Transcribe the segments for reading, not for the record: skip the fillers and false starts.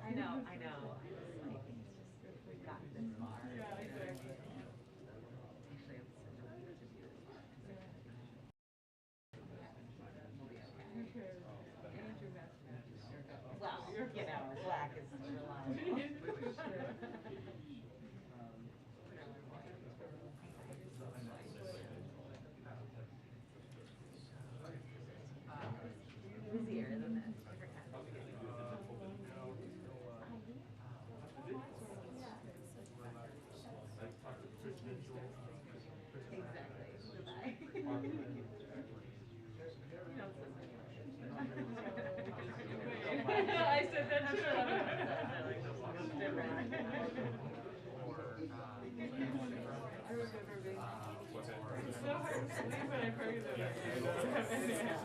I know, I know. It's like, it's just gotten this far. Yeah, exactly. Actually, it's such a weird to do this far. We'll be okay. Well, you know, black is reliable. Easier than this. Different kind of exactly. I said that too. It's so hard to sleep when I forget that I don't have any idea.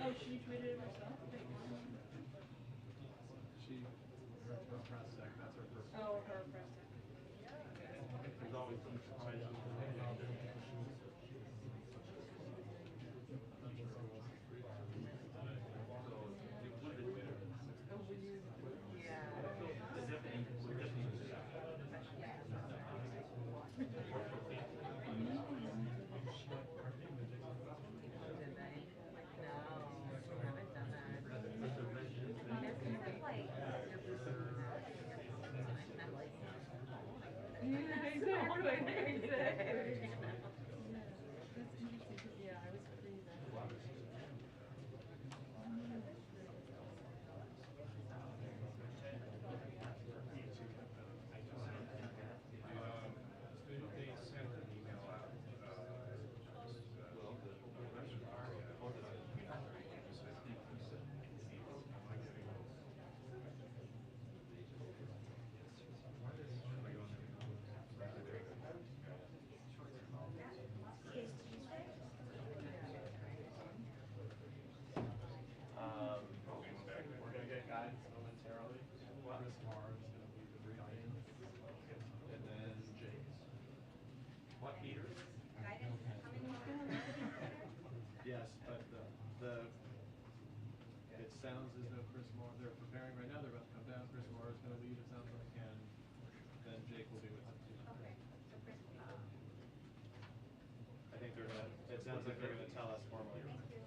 Oh, she tweeted it herself? Oh, her press sounds as though Chris Moore, they're preparing right now, they're about to come down, Chris Moore is going to lead, it sounds like, and then Jake will be with them too. Okay, so Chris will be. I think they're going to, it sounds like they're going to tell us formally. Thank you.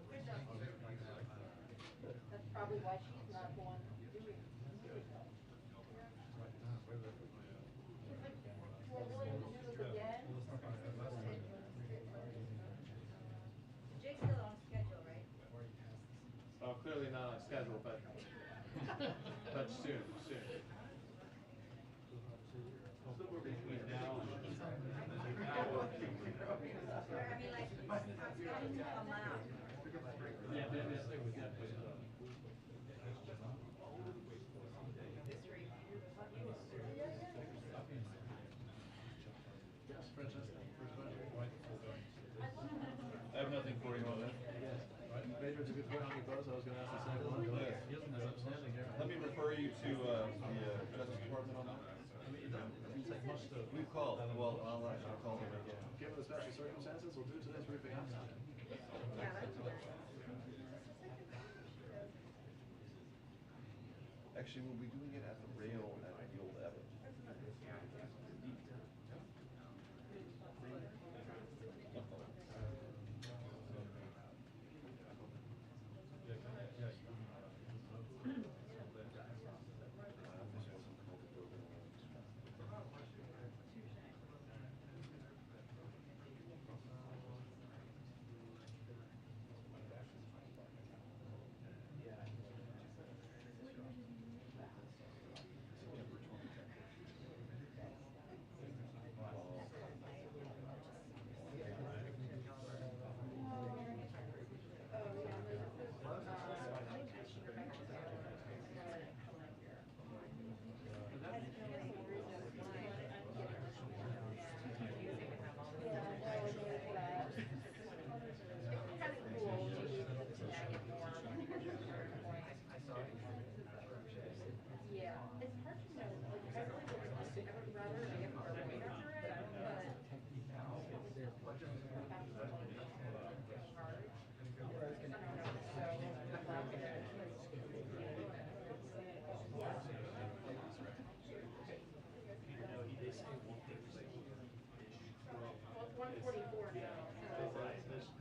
Good job. That's probably why she's not the one doing it. We're willing to do this again. Jake's still on schedule, right? Oh, clearly not on schedule, but soon. Between now and I mean, like, he's on schedule to come out. yeah, yes, Francesca, first question. I have nothing for you on that. Pedro's a good point on your pose. I was going to ask the second one. Go ahead. As I'm standing here. Let me refer you to the Justice Department on that. We've called. Well, I'll call them again. Given the special circumstances, we'll do today's briefing outside. Yeah, that's nice. Actually, we'll be doing it at the rail at the old Abbott.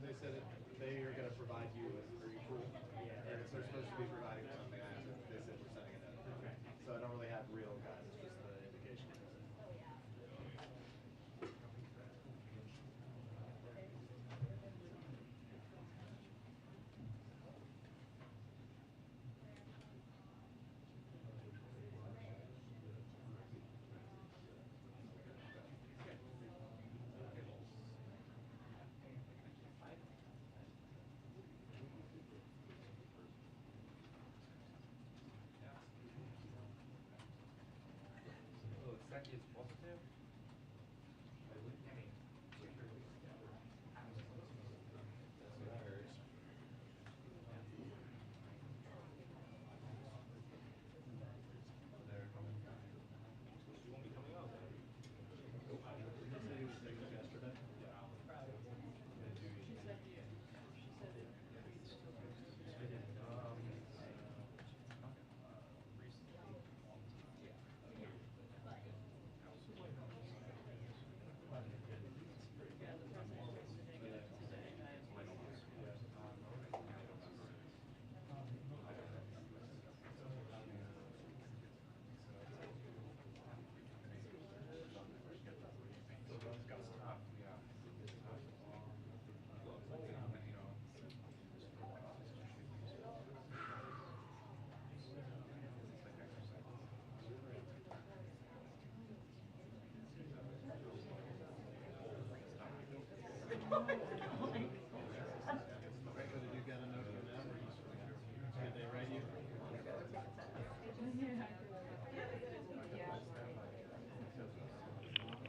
They said they are going to provide you with free pool. And if they're supposed to be providing something, they said we're sending it out. Okay. So I don't really have real guys, just the indication. It's positive.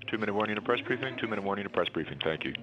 Two-minute warning to press briefing. 2-minute warning to press briefing. Thank you.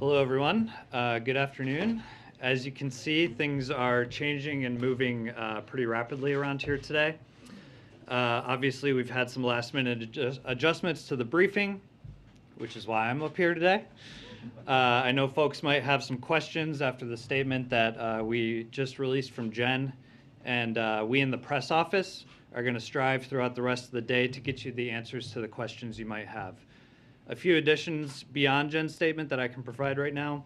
Hello, everyone. Good afternoon. As you can see, things are changing and moving pretty rapidly around here today. Obviously, we've had some last-minute adjustments to the briefing, which is why I'm up here today. I know folks might have some questions after the statement that we just released from Jen, and we in the press office are going to strive throughout the rest of the day to get you the answers to the questions you might have. A few additions beyond Jen's statement that I can provide right now.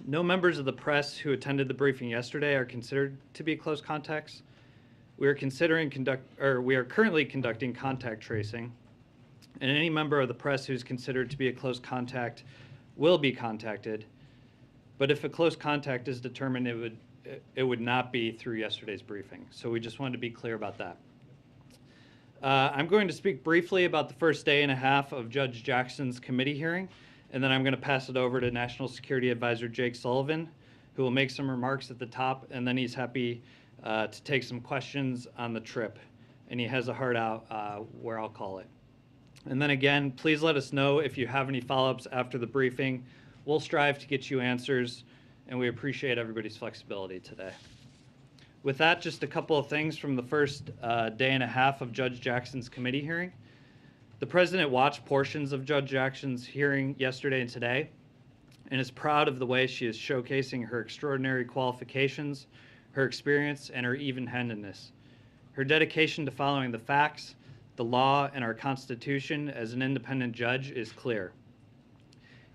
No members of the press who attended the briefing yesterday are considered to be close contacts. We are currently conducting contact tracing, and any member of the press who's considered to be a close contact will be contacted. But if a close contact is determined, it would not be through yesterday's briefing. So we just wanted to be clear about that. I'm going to speak briefly about the first day and a half of Judge Jackson's committee hearing, and then I'm going to pass it over to National Security Advisor Jake Sullivan, who will make some remarks at the top, and then he's happy to take some questions on the trip. And he has a heart out where I'll call it. And then again, please let us know if you have any follow-ups after the briefing. We'll strive to get you answers, and we appreciate everybody's flexibility today. With that, just a couple of things from the first day and a half of Judge Jackson's committee hearing. The president watched portions of Judge Jackson's hearing yesterday and today, and is proud of the way she is showcasing her extraordinary qualifications, her experience, and her even-handedness. Her dedication to following the facts, the law, and our Constitution as an independent judge is clear.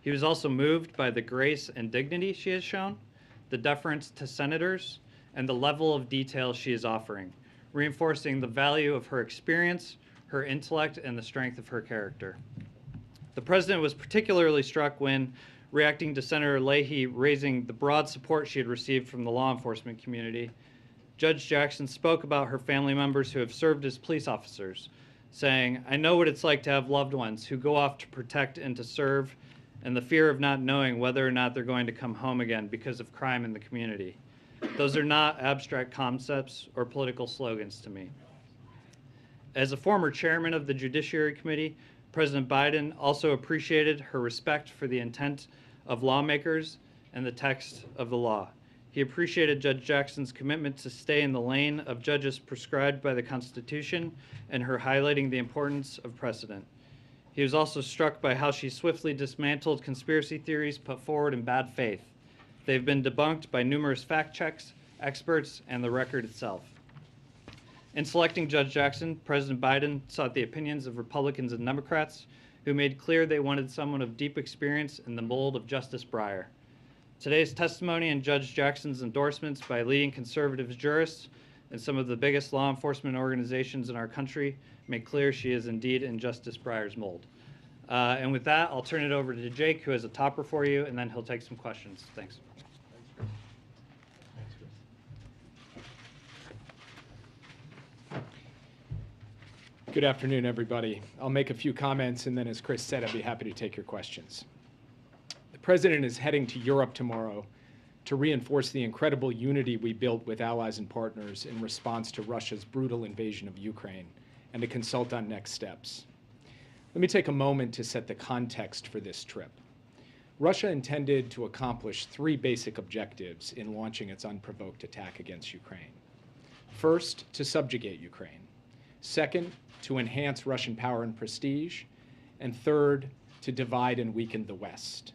He was also moved by the grace and dignity she has shown, the deference to senators, and the level of detail she is offering, reinforcing the value of her experience, her intellect, and the strength of her character. The president was particularly struck when, reacting to Senator Leahy raising the broad support she had received from the law enforcement community, Judge Jackson spoke about her family members who have served as police officers, saying, "I know what it's like to have loved ones who go off to protect and to serve, and the fear of not knowing whether or not they're going to come home again because of crime in the community. Those are not abstract concepts or political slogans to me." As a former chairman of the Judiciary Committee, President Biden also appreciated her respect for the intent of lawmakers and the text of the law. He appreciated Judge Jackson's commitment to stay in the lane of judges prescribed by the Constitution and her highlighting the importance of precedent. He was also struck by how she swiftly dismantled conspiracy theories put forward in bad faith. They've been debunked by numerous fact checks, experts, and the record itself. In selecting Judge Jackson, President Biden sought the opinions of Republicans and Democrats who made clear they wanted someone of deep experience in the mold of Justice Breyer. Today's testimony and Judge Jackson's endorsements by leading conservative jurists and some of the biggest law enforcement organizations in our country make clear she is indeed in Justice Breyer's mold. And with that, I'll turn it over to Jake, who has a topper for you, and then he'll take some questions. Thanks. Good afternoon, everybody. I'll make a few comments, and then, as Chris said, I'd be happy to take your questions. The President is heading to Europe tomorrow to reinforce the incredible unity we built with allies and partners in response to Russia's brutal invasion of Ukraine, and to consult on next steps. Let me take a moment to set the context for this trip. Russia intended to accomplish three basic objectives in launching its unprovoked attack against Ukraine. First, to subjugate Ukraine. Second, to enhance Russian power and prestige. And third, to divide and weaken the West.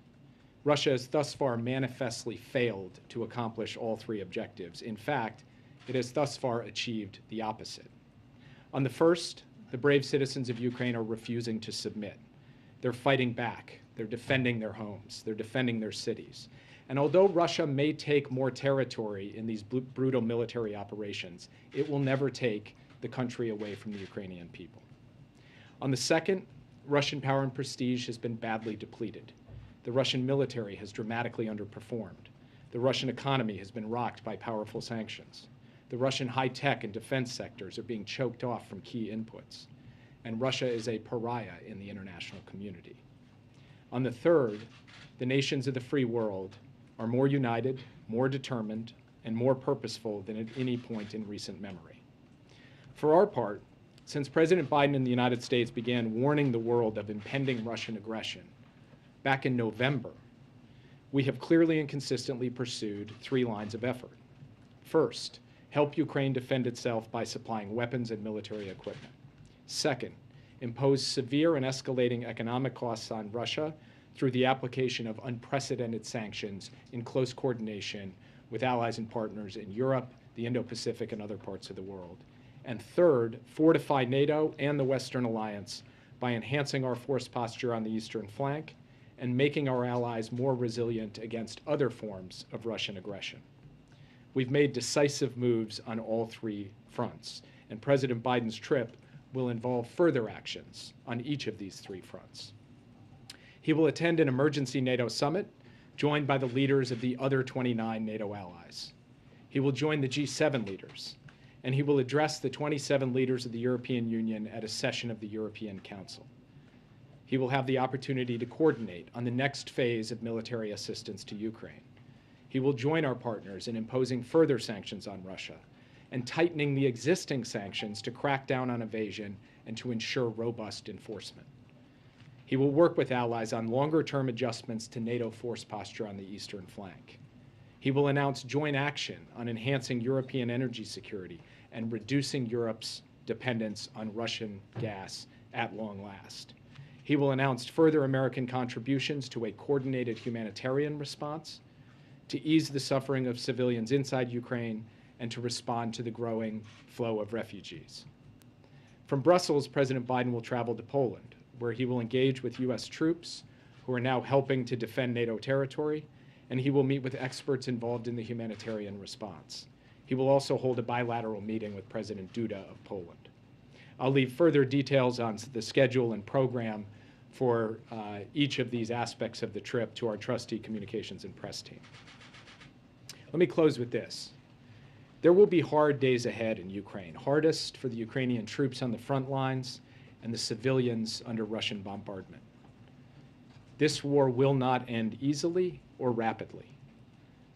Russia has thus far manifestly failed to accomplish all three objectives. In fact, it has thus far achieved the opposite. On the first, the brave citizens of Ukraine are refusing to submit. They're fighting back. They're defending their homes. They're defending their cities. And although Russia may take more territory in these brutal military operations, it will never take the country away from the Ukrainian people. On the second, Russian power and prestige has been badly depleted. The Russian military has dramatically underperformed. The Russian economy has been rocked by powerful sanctions. The Russian high-tech and defense sectors are being choked off from key inputs. And Russia is a pariah in the international community. On the third, the nations of the free world are more united, more determined, and more purposeful than at any point in recent memory. For our part, since President Biden in the United States began warning the world of impending Russian aggression back in November, we have clearly and consistently pursued 3 lines of effort. First, help Ukraine defend itself by supplying weapons and military equipment. Second, impose severe and escalating economic costs on Russia through the application of unprecedented sanctions in close coordination with allies and partners in Europe, the Indo-Pacific, and other parts of the world. And third, fortify NATO and the Western Alliance by enhancing our force posture on the eastern flank and making our allies more resilient against other forms of Russian aggression. We've made decisive moves on all 3 fronts, and President Biden's trip will involve further actions on each of these 3 fronts. He will attend an emergency NATO summit, joined by the leaders of the other 29 NATO allies. He will join the G7 leaders, and he will address the 27 leaders of the European Union at a session of the European Council. He will have the opportunity to coordinate on the next phase of military assistance to Ukraine. He will join our partners in imposing further sanctions on Russia and tightening the existing sanctions to crack down on evasion and to ensure robust enforcement. He will work with allies on longer-term adjustments to NATO force posture on the eastern flank. He will announce joint action on enhancing European energy security and reducing Europe's dependence on Russian gas at long last. He will announce further American contributions to a coordinated humanitarian response, to ease the suffering of civilians inside Ukraine, and to respond to the growing flow of refugees. From Brussels, President Biden will travel to Poland, where he will engage with U.S. troops who are now helping to defend NATO territory, and he will meet with experts involved in the humanitarian response. He will also hold a bilateral meeting with President Duda of Poland. I'll leave further details on the schedule and program for each of these aspects of the trip to our trustee communications and press team. Let me close with this. There will be hard days ahead in Ukraine, hardest for the Ukrainian troops on the front lines and the civilians under Russian bombardment. This war will not end easily or rapidly.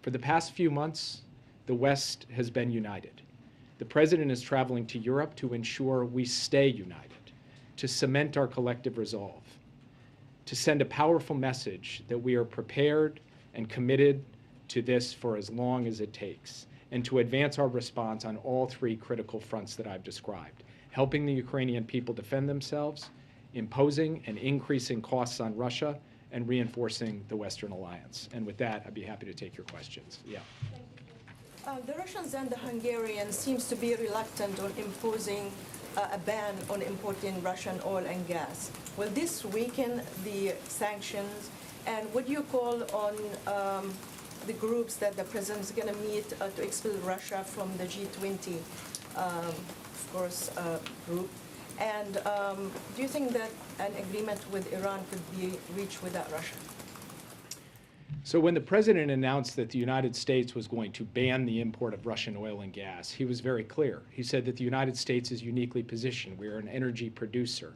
For the past few months, the West has been united. The President is traveling to Europe to ensure we stay united, to cement our collective resolve, to send a powerful message that we are prepared and committed to this for as long as it takes, and to advance our response on all 3 critical fronts that I've described: helping the Ukrainian people defend themselves, imposing and increasing costs on Russia, and reinforcing the Western Alliance. And with that, I'd be happy to take your questions. Yeah. The Russians and the Hungarians seems to be reluctant on imposing a ban on importing Russian oil and gas. Will this weaken the sanctions? And what do you call on the groups that the president is going to meet to expel Russia from the G20, of course, group? And do you think that an agreement with Iran could be reached without Russia? So when the president announced that the United States was going to ban the import of Russian oil and gas, he was very clear. He said that the United States is uniquely positioned. We are an energy producer.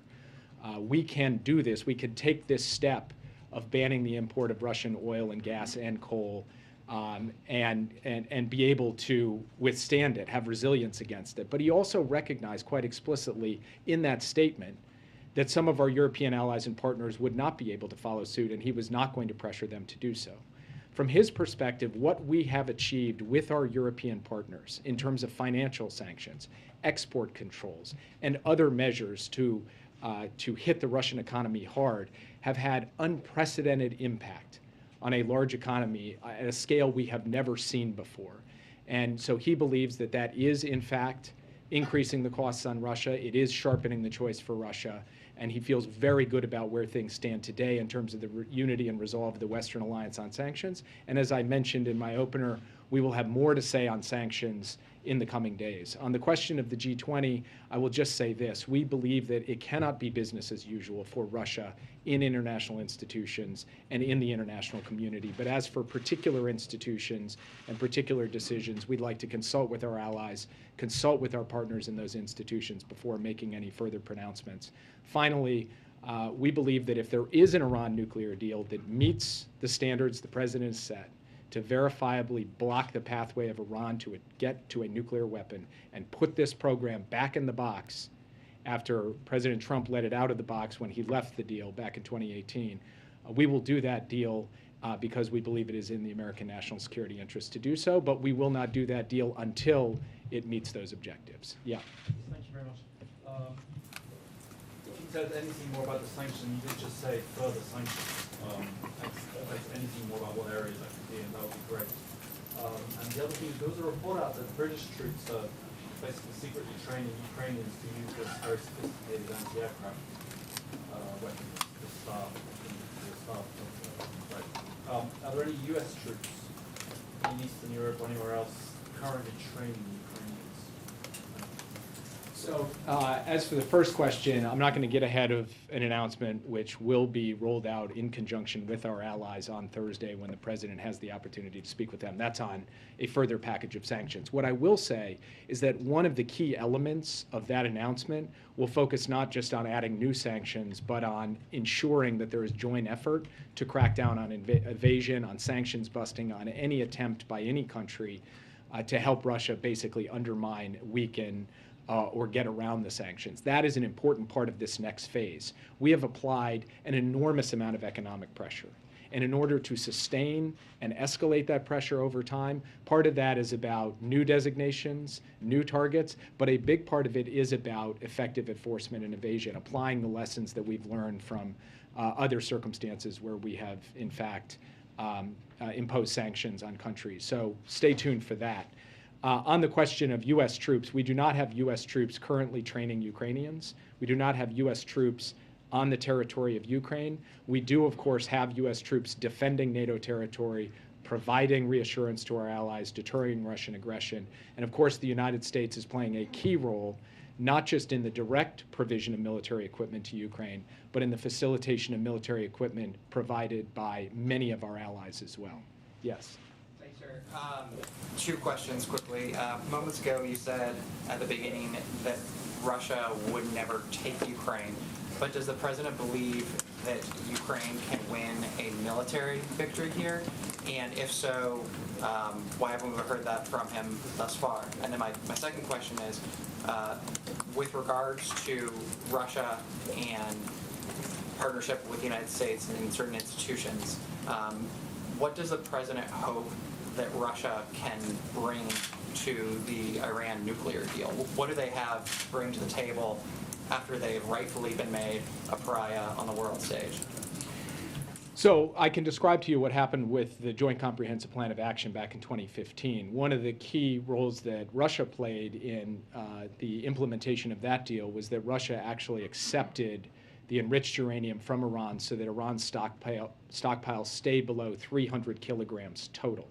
We can do this. We could take this step of banning the import of Russian oil and gas and coal and be able to withstand it, have resilience against it. But he also recognized quite explicitly in that statement that some of our European allies and partners would not be able to follow suit, and he was not going to pressure them to do so. From his perspective, what we have achieved with our European partners in terms of financial sanctions, export controls, and other measures to hit the Russian economy hard have had unprecedented impact on a large economy at a scale we have never seen before. And so he believes that that is, in fact, increasing the costs on Russia. It is sharpening the choice for Russia. And he feels very good about where things stand today in terms of the unity and resolve of the Western Alliance on sanctions. And as I mentioned in my opener, we will have more to say on sanctions in the coming days. On the question of the G20, I will just say this. We believe that it cannot be business as usual for Russia in international institutions and in the international community. But as for particular institutions and particular decisions, we'd like to consult with our allies, consult with our partners in those institutions before making any further pronouncements. Finally, we believe that if there is an Iran nuclear deal that meets the standards the president has set to verifiably block the pathway of Iran to get to a nuclear weapon and put this program back in the box after President Trump let it out of the box when he left the deal back in 2018, we will do that deal because we believe it is in the American national security interest to do so, but we will not do that deal until it meets those objectives. Yeah. Thank you very much. Can you tell us anything more about the sanctions? You did just say further sanctions. Anything more about what areas that could be, and that would be great. And the other thing, there was a report out that British troops are basically secretly training Ukrainians to use this very sophisticated anti-aircraft weapons, the staff. Are there any U.S. troops in Eastern Europe or anywhere else currently training Ukrainians? So as for the first question, I'm not going to get ahead of an announcement which will be rolled out in conjunction with our allies on Thursday when the president has the opportunity to speak with them. That's on a further package of sanctions. What I will say is that one of the key elements of that announcement will focus not just on adding new sanctions, but on ensuring that there is joint effort to crack down on evasion, on sanctions busting, on any attempt by any country to help Russia basically undermine, weaken, or get around the sanctions. That is an important part of this next phase. We have applied an enormous amount of economic pressure. And in order to sustain and escalate that pressure over time, part of that is about new designations, new targets, but a big part of it is about effective enforcement and evasion, applying the lessons that we've learned from other circumstances where we have, in fact, imposed sanctions on countries. So stay tuned for that. On the question of U.S. troops, we do not have U.S. troops currently training Ukrainians. We do not have U.S. troops on the territory of Ukraine. We do, of course, have U.S. troops defending NATO territory, providing reassurance to our allies, deterring Russian aggression. And of course, the United States is playing a key role, not just in the direct provision of military equipment to Ukraine, but in the facilitation of military equipment provided by many of our allies as well. Yes. Thanks, sir. Two questions quickly. Moments ago, you said at the beginning that Russia would never take Ukraine. But does the president believe that Ukraine can win a military victory here? And if so, why haven't we heard that from him thus far? And then my second question is, with regards to Russia and partnership with the United States and certain institutions, what does the president hope that Russia can bring to the Iran nuclear deal? What do they have to bring to the table after they've rightfully been made a pariah on the world stage? So I can describe to you what happened with the Joint Comprehensive Plan of Action back in 2015. One of the key roles that Russia played in the implementation of that deal was that Russia actually accepted the enriched uranium from Iran so that Iran's stockpile stayed below 300 kilograms total,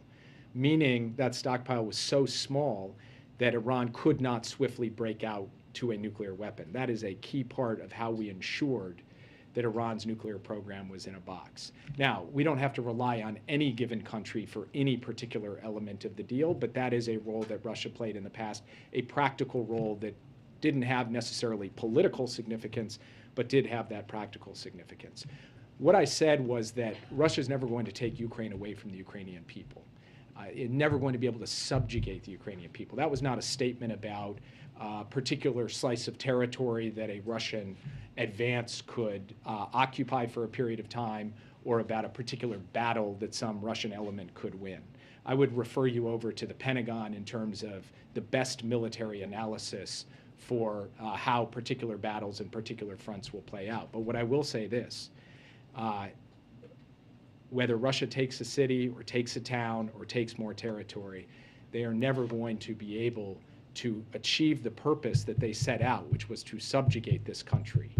meaning that stockpile was so small that Iran could not swiftly break out to a nuclear weapon. That is a key part of how we ensured that Iran's nuclear program was in a box. Now, we don't have to rely on any given country for any particular element of the deal, but that is a role that Russia played in the past, a practical role that didn't have necessarily political significance, but did have that practical significance. What I said was that Russia's never going to take Ukraine away from the Ukrainian people. It's never going to be able to subjugate the Ukrainian people. That was not a statement about a particular slice of territory that a Russian advance could occupy for a period of time, or about a particular battle that some Russian element could win. I would refer you over to the Pentagon in terms of the best military analysis for how particular battles and particular fronts will play out. But what I will say this, whether Russia takes a city or takes a town or takes more territory, they are never going to be able to achieve the purpose that they set out, which was to subjugate this country,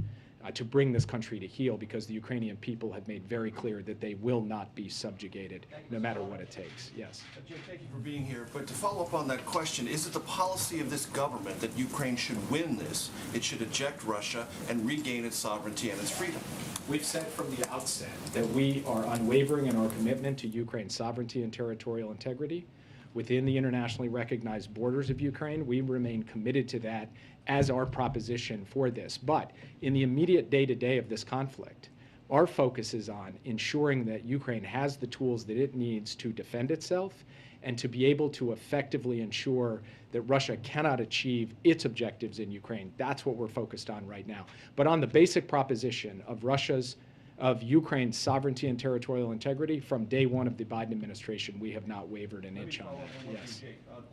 to bring this country to heel, because the Ukrainian people have made very clear that they will not be subjugated no matter what it takes. Yes. Jim, thank you for being here. But to follow up on that question, is it the policy of this government that Ukraine should win this? It should eject Russia and regain its sovereignty and its freedom? We've said from the outset that we are unwavering in our commitment to Ukraine's sovereignty and territorial integrity. Within the internationally recognized borders of Ukraine, we remain committed to that as our proposition for this. But in the immediate day-to-day of this conflict, our focus is on ensuring that Ukraine has the tools that it needs to defend itself and to be able to effectively ensure that Russia cannot achieve its objectives in Ukraine. That's what we're focused on right now. But on the basic proposition of Russia's of Ukraine's sovereignty and territorial integrity. From day one of the Biden administration, we have not wavered an inch on that. Yes.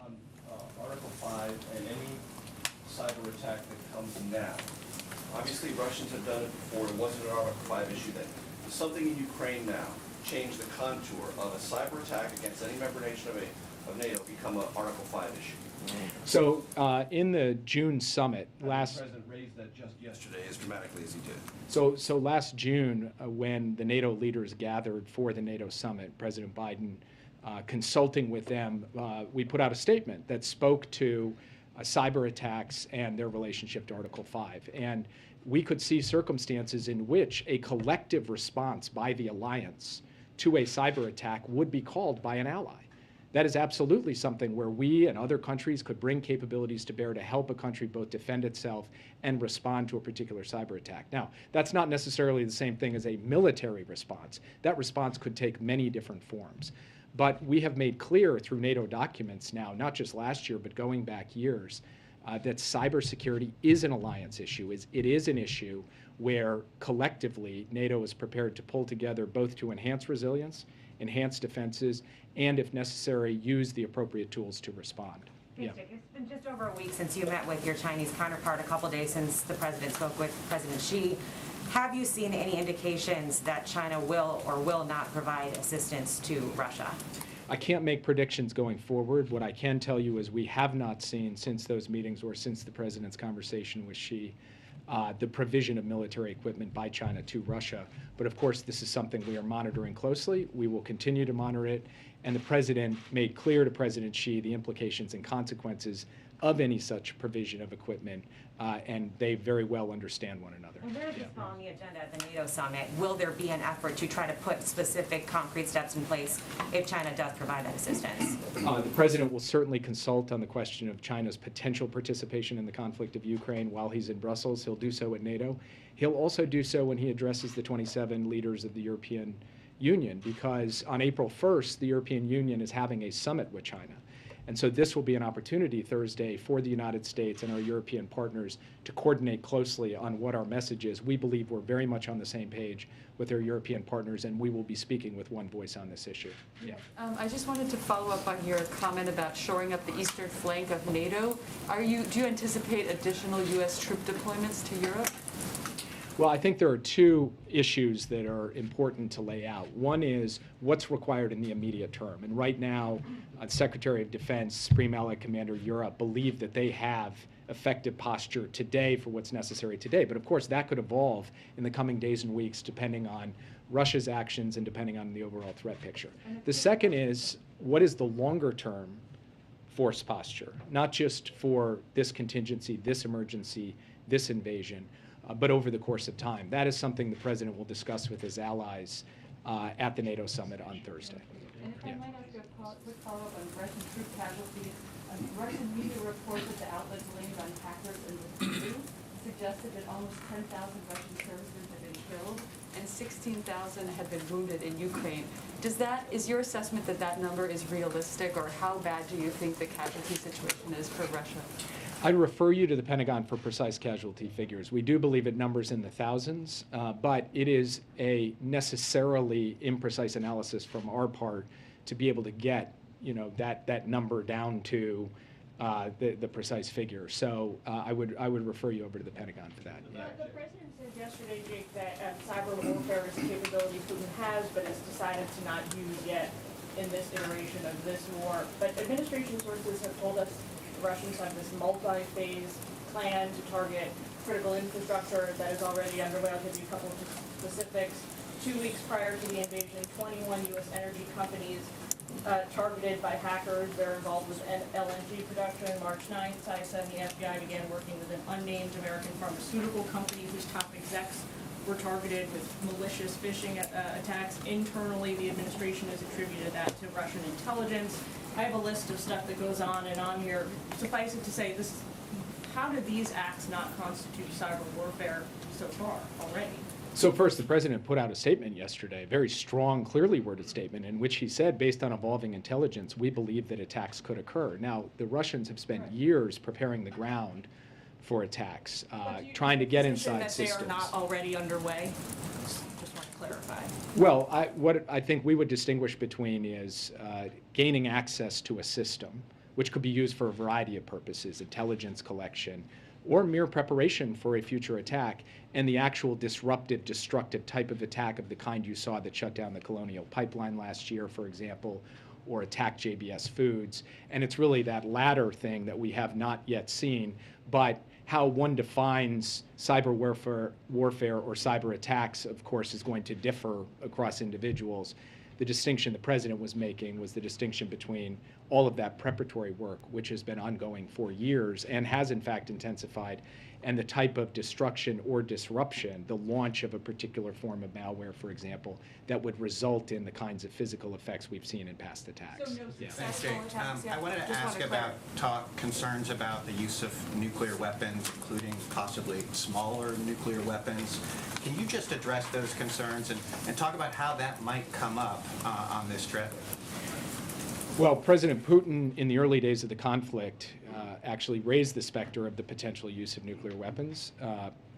On Article 5 and any cyber attack that comes now, obviously Russians have done it before. It wasn't an Article 5 issue then. Does something in Ukraine now change the contour of a cyber attack against any member nation of NATO become an Article 5 issue? So in the June summit The last. President raised that just yesterday as dramatically as he did. So last June, when the NATO leaders gathered for the NATO summit, President Biden, consulting with them, we put out a statement that spoke to cyber attacks and their relationship to Article 5. And we could see circumstances in which a collective response by the alliance to a cyber attack would be called by an ally. That is absolutely something where we and other countries could bring capabilities to bear to help a country both defend itself and respond to a particular cyber attack. Now, that's not necessarily the same thing as a military response. That response could take many different forms. But we have made clear through NATO documents now, not just last year, but going back years, that cybersecurity is an alliance issue. It is an issue where collectively NATO is prepared to pull together both to enhance resilience, enhance defenses, and if necessary, use the appropriate tools to respond. Thanks, Dick. It's been just over a week since you met with your Chinese counterpart, a couple days since the president spoke with President Xi. Have you seen any indications that China will or will not provide assistance to Russia? I can't make predictions going forward. What I can tell you is we have not seen since those meetings or since the president's conversation with Xi the provision of military equipment by China to Russia. But of course, this is something we are monitoring closely. We will continue to monitor it. And the president made clear to President Xi the implications and consequences of any such provision of equipment, and they very well understand one another. And where is this on the agenda at the NATO summit? Will there be an effort to try to put specific concrete steps in place if China does provide that assistance? The president will certainly consult on the question of China's potential participation in the conflict of Ukraine while he's in Brussels. He'll do so at NATO. He'll also do so when he addresses the 27 leaders of the European Union, because on April 1st, the European Union is having a summit with China. And so this will be an opportunity Thursday for the United States and our European partners to coordinate closely on what our message is. We believe we're very much on the same page with our European partners, and we will be speaking with one voice on this issue. Yeah. I just wanted to follow up on your comment about shoring up the eastern flank of NATO. Do you anticipate additional U.S. troop deployments to Europe? Well, I think there are two issues that are important to lay out. One is what's required in the immediate term. And right now, Secretary of Defense, Supreme Allied Commander Europe, believe that they have effective posture today for what's necessary today. But of course, that could evolve in the coming days and weeks depending on Russia's actions and depending on the overall threat picture. The second is, what is the longer term force posture, not just for this contingency, this emergency, this invasion, but over the course of time. That is something the president will discuss with his allies at the NATO summit on Thursday. And if I might ask a quick follow-up on Russian troop casualties, Russian media reports that the outlets blamed on hackers in the EU suggested that almost 10,000 Russian servicemen had been killed and 16,000 had been wounded in Ukraine. Is your assessment that that number is realistic, or how bad do you think the casualty situation is for Russia? I'd refer you to the Pentagon for precise casualty figures. We do believe it numbers in the thousands, but it is a necessarily imprecise analysis from our part to be able to get, that number down to the precise figure. So I would refer you over to the Pentagon for that. The president said yesterday, Jake, that cyber warfare is a capability Putin has, but has decided to not use yet in this iteration of this war. But administration sources have told us Russians have this multi-phase plan to target critical infrastructure that is already underway. I'll give you a couple of specifics. 2 weeks prior to the invasion, 21 U.S. energy companies targeted by hackers. They're involved with LNG production. March 9th, CISA and the FBI began working with an unnamed American pharmaceutical company whose top execs were targeted with malicious phishing attacks. Internally, the administration has attributed that to Russian intelligence. I have a list of stuff that goes on and on here. Suffice it to say, how do these acts not constitute cyber warfare so far already? So first, the president put out a statement yesterday, a very strong, clearly worded statement, in which he said, based on evolving intelligence, we believe that attacks could occur. Now, the Russians have spent years preparing the ground for attacks, trying to get inside systems. That they are not already underway? Just want to clarify. Well, what I think we would distinguish between is gaining access to a system, which could be used for a variety of purposes, intelligence collection, or mere preparation for a future attack, and the actual disruptive, destructive type of attack of the kind you saw that shut down the Colonial Pipeline last year, for example, or attacked JBS Foods. And it's really that latter thing that we have not yet seen, but how one defines cyber warfare or cyber attacks, of course, is going to differ across individuals. The distinction the president was making was the distinction between all of that preparatory work, which has been ongoing for years and has in fact intensified, and the type of destruction or disruption, the launch of a particular form of malware, for example, that would result in the kinds of physical effects we've seen in past attacks. So no Yeah. Thanks, successful Jake. attacks yet? I wanted to Just ask wanna about concerns about the use of nuclear weapons, including possibly smaller nuclear weapons. Can you just address those concerns and talk about how that might come up on this trip? Well, President Putin, in the early days of the conflict, actually raised the specter of the potential use of nuclear weapons.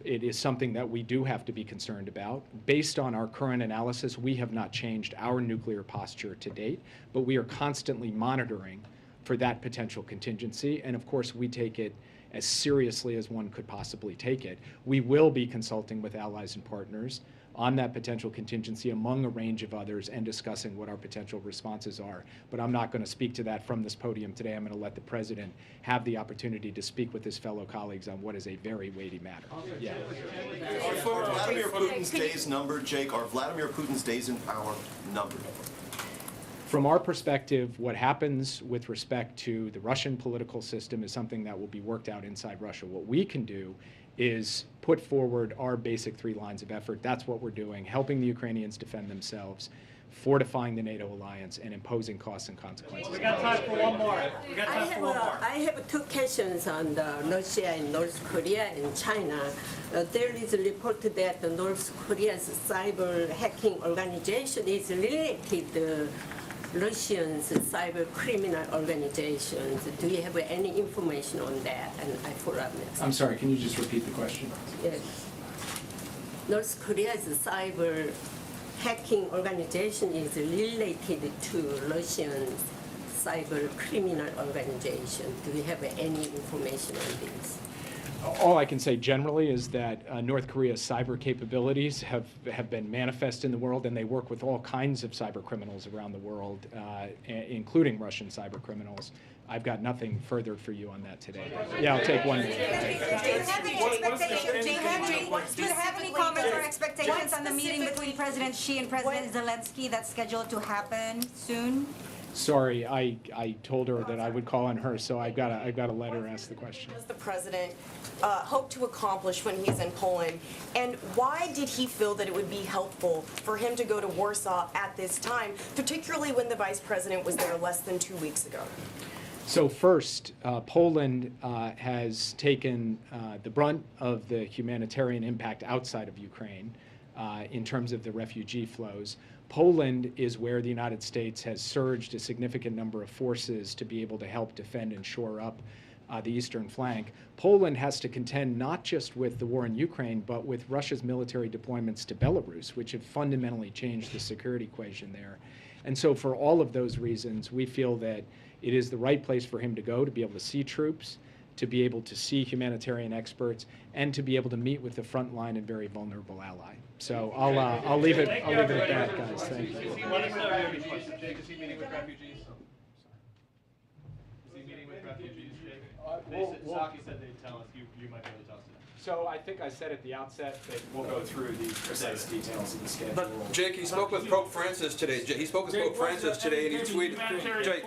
It is something that we do have to be concerned about. Based on our current analysis, we have not changed our nuclear posture to date, but we are constantly monitoring for that potential contingency, and of course, we take it as seriously as one could possibly take it. We will be consulting with allies and partners on that potential contingency among a range of others and discussing what our potential responses are. But I'm not going to speak to that from this podium today. I'm going to let the president have the opportunity to speak with his fellow colleagues on what is a very weighty matter. Yeah. Are Vladimir Putin's days numbered, Jake? Are Vladimir Putin's days in power numbered? From our perspective, what happens with respect to the Russian political system is something that will be worked out inside Russia. What we can do is put forward our basic 3 lines of effort. That's what we're doing, helping the Ukrainians defend themselves, fortifying the NATO alliance, and imposing costs and consequences. We got time for one more. We got time for one more. I have 2 questions on the Russia and North Korea and China. There is a report that the North Korea's cyber hacking organization is related to Russian's cyber criminal organizations. Do you have any information on that? And I follow up next. I'm sorry, can you just repeat the question? Yes. North Korea's cyber hacking organization is related to Russian's cyber criminal organization. Do you have any information on this? All I can say generally is that North Korea's cyber capabilities have been manifest in the world, and they work with all kinds of cyber criminals around the world, including Russian cyber criminals. I've got nothing further for you on that today. Yeah, I'll take one more. Do you have any comments or expectations on the meeting between President Xi and President Zelensky that's scheduled to happen soon? Sorry, I told her that I would call on her, so I've got to let her ask the question. What does the president hope to accomplish when he's in Poland, and why did he feel that it would be helpful for him to go to Warsaw at this time, particularly when the vice president was there less than 2 weeks ago? So first, Poland has taken the brunt of the humanitarian impact outside of Ukraine in terms of the refugee flows. Poland is where the United States has surged a significant number of forces to be able to help defend and shore up the eastern flank. Poland has to contend not just with the war in Ukraine, but with Russia's military deployments to Belarus, which have fundamentally changed the security equation there. And so for all of those reasons, we feel that it is the right place for him to go, to be able to see troops, to be able to see humanitarian experts, and to be able to meet with the frontline and very vulnerable ally. So I'll leave it at that, guys. Thank you. Jake, is he meeting with refugees? Is he meeting with refugees, Jake? Saki said they'd tell us. You might be able to tell us today. So I think I said at the outset that we'll go through the precise details of the schedule. But Jake, he spoke with Pope Francis today. He spoke with Pope Francis today, and he tweeted. Jake.